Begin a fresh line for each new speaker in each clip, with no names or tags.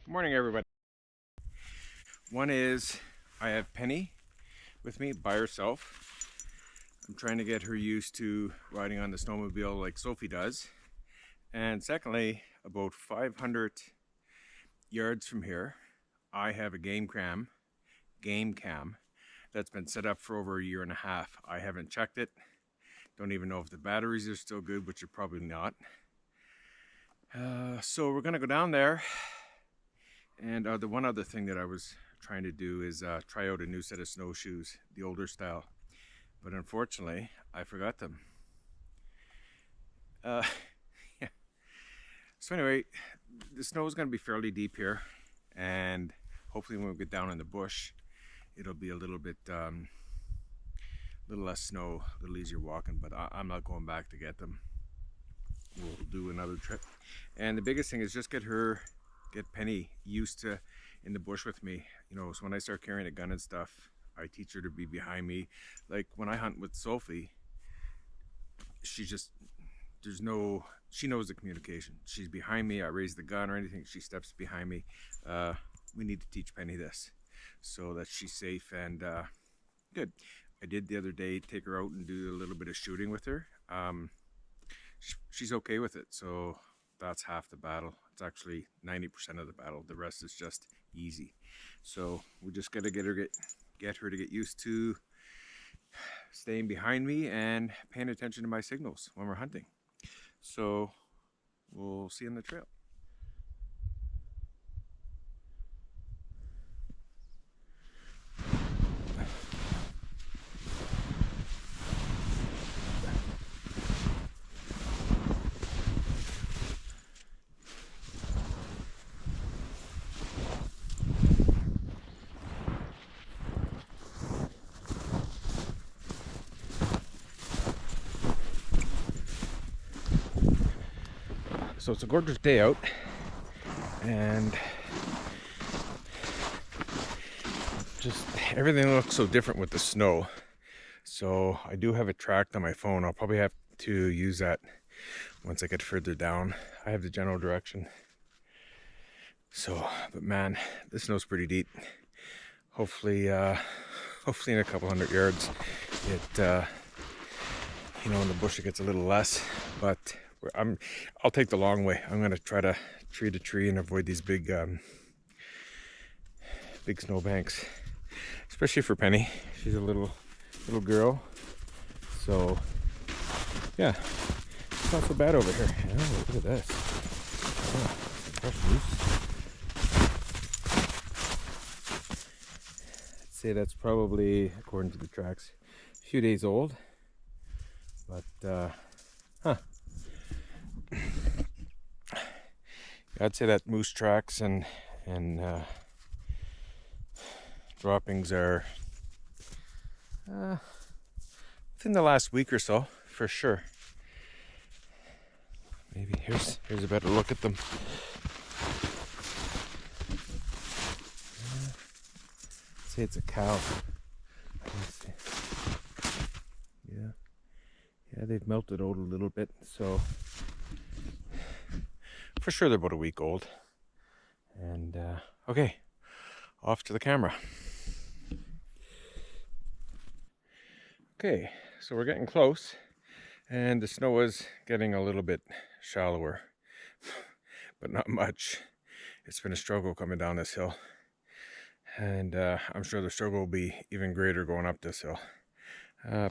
Good morning, everybody. One is I have Penny with me by herself. I'm trying to get her used to riding on the snowmobile like Sophie does. And secondly, about 500 yards from here, I have a GameCam that's been set up for over a year and a half. I haven't checked it. Don't even know if the batteries are still good, which are probably not. So we're gonna go down there. And the one other thing that I was trying to do is try out a new set of snowshoes, the older style. But unfortunately, I forgot them. Yeah. So anyway, the snow is going to be fairly deep here. And hopefully when we get down in the bush, it'll be a little bit, little less snow, a little easier walking. But I'm not going back to get them. We'll do another trip. And the biggest thing is just get Penny used to in the bush with me. You know, so when I start carrying a gun and stuff, I teach her to be behind me. Like when I hunt with Sophie, she knows the communication. She's behind me, I raise the gun or anything, she steps behind me. We need to teach Penny this so that she's safe and good. I did the other day take her out and do a little bit of shooting with her. She's okay with it, so that's half the battle. It's actually 90% of the battle. The rest is just easy. So we just got to get her to get used to staying behind me and paying attention to my signals when we're hunting. So we'll see you on the trail. So it's a gorgeous day out, and just everything looks so different with the snow. So I do have it tracked on my phone. I'll probably have to use that once I get further down. I have the general direction. So, but man, the snow's pretty deep. Hopefully in a couple hundred yards, you know, in the bush it gets a little less, but I'll take the long way. I'm gonna try to tree to tree and avoid these big snow banks, especially for Penny. She's a little girl, so yeah, it's not so bad over here. Oh, look at this. Oh, fresh moose. I'd say that's probably, according to the tracks, a few days old, but I'd say that moose tracks and droppings are within the last week or so, for sure. Maybe here's a better look at them. I'd say it's a cow. Yeah, they've melted out a little bit, so for sure they're about a week old. And okay, off to the camera. Okay, so we're getting close, and the snow is getting a little bit shallower, but not much. It's been a struggle coming down this hill, and I'm sure the struggle will be even greater going up this hill.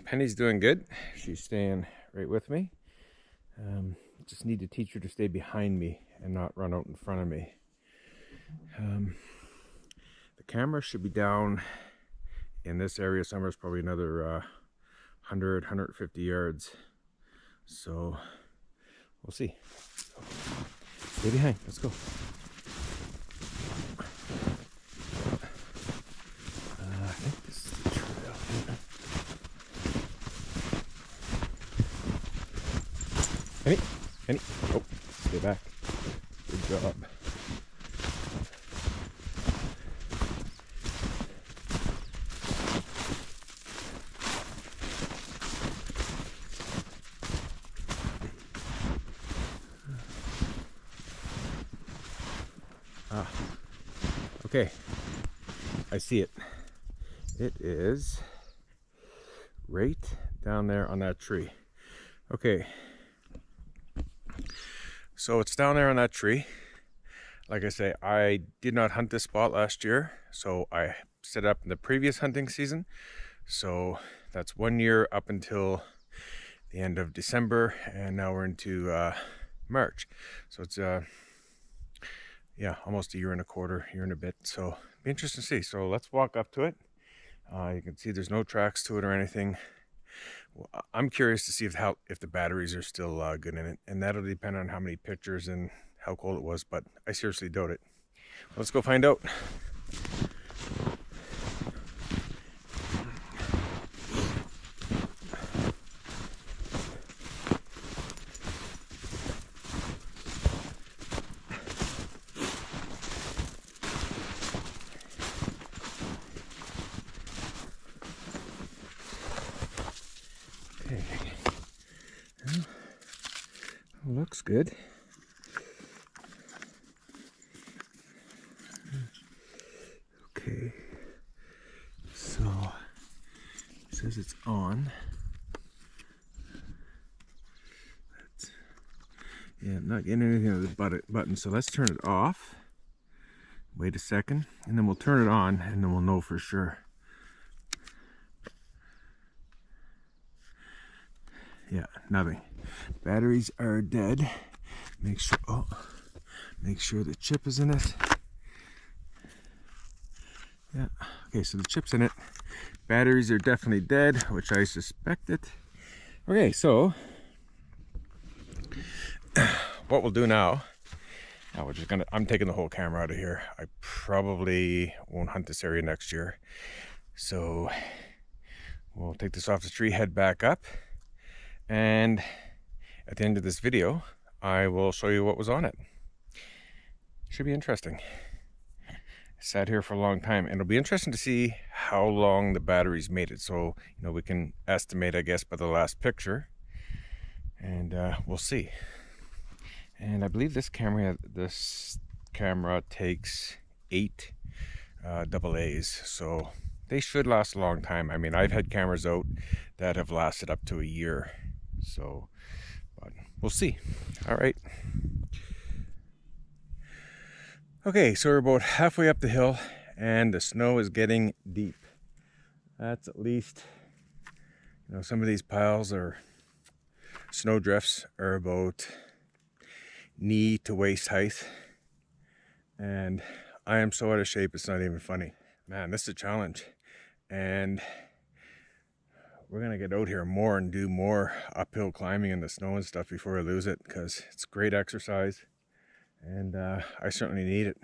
Penny's doing good. She's staying right with me. Just need to teach her to stay behind me and not run out in front of me. The camera should be down in this area somewhere. It's probably another 150 yards. So we'll see. Stay behind. Let's go. I think this is the trail here. Penny, oh, stay back. Good job. Okay, I see it. It is right down there on that tree. Okay, so it's down there on that tree. Like I say, I did not hunt this spot last year, so I set up in the previous hunting season. So that's 1 year up until the end of December, and now we're into March. So it's yeah, almost a year and a quarter, year and a bit. So it'll be interesting to see. So let's walk up to it. You can see there's no tracks to it or anything. Well, I'm curious to see if the batteries are still good in it, and that'll depend on how many pictures and how cold it was, but I seriously doubt it. Let's go find out. Okay. Well, looks good. Okay, so it says it's on. Yeah, I'm not getting anything on the button, so let's turn it off. Wait a second, and then we'll turn it on, and then we'll know for sure. Yeah, nothing. Batteries are dead. Make sure the chip is in it. Yeah, okay, so the chip's in it. Batteries are definitely dead, which I suspected. Okay, so what we'll do now, I'm taking the whole camera out of here. I probably won't hunt this area next year. So we'll take this off the tree, head back up, and at the end of this video, I will show you what was on it. Should be interesting. Sat here for a long time, and it'll be interesting to see how long the batteries made it. So, you know, we can estimate, I guess, by the last picture, and we'll see. And I believe this camera takes 8 AA's, so they should last a long time. I mean, I've had cameras out that have lasted up to a year, so but we'll see. All right. Okay, so we're about halfway up the hill, and the snow is getting deep. That's at least, you know, some of these piles or snow drifts are about knee to waist height, and I am so out of shape it's not even funny. Man, this is a challenge, and we're gonna get out here more and do more uphill climbing in the snow and stuff before we lose it, because it's great exercise, and I certainly need it.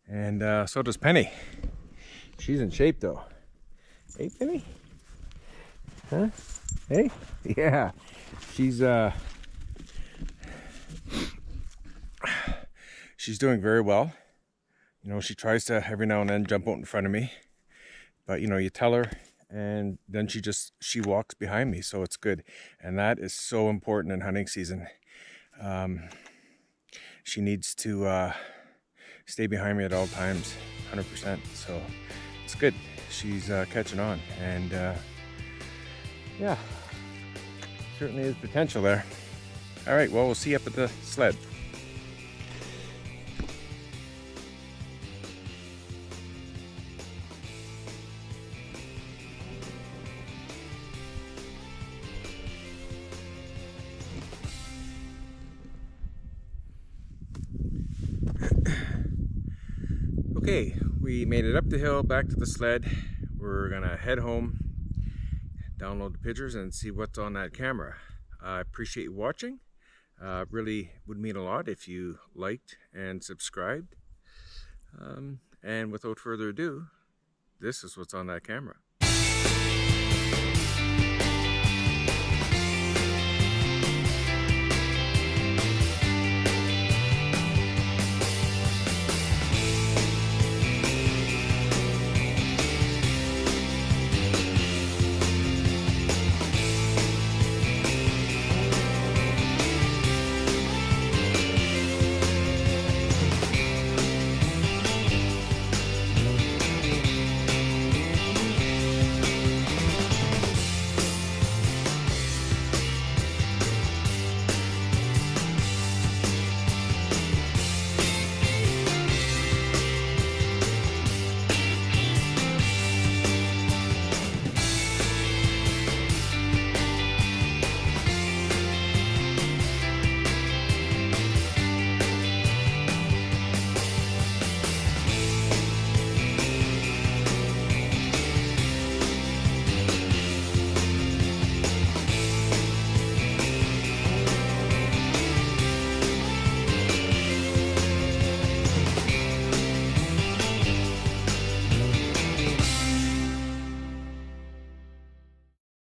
And so does Penny. She's in shape though. Hey, Penny? Huh? Hey? Yeah. She's doing very well. You know, she tries to every now and then jump out in front of me, but you know, you tell her, and then she walks behind me, so it's good. And that is so important in hunting season. She needs to stay behind me at all times, 100%. So it's good. She's catching on, and yeah, certainly is potential there. All right, well, we'll see you up at the sled. Okay, we made it up the hill, back to the sled. We're gonna head home, download the pictures, and see what's on that camera. I appreciate you watching. Really would mean a lot if you liked and subscribed. And without further ado, this is what's on that camera.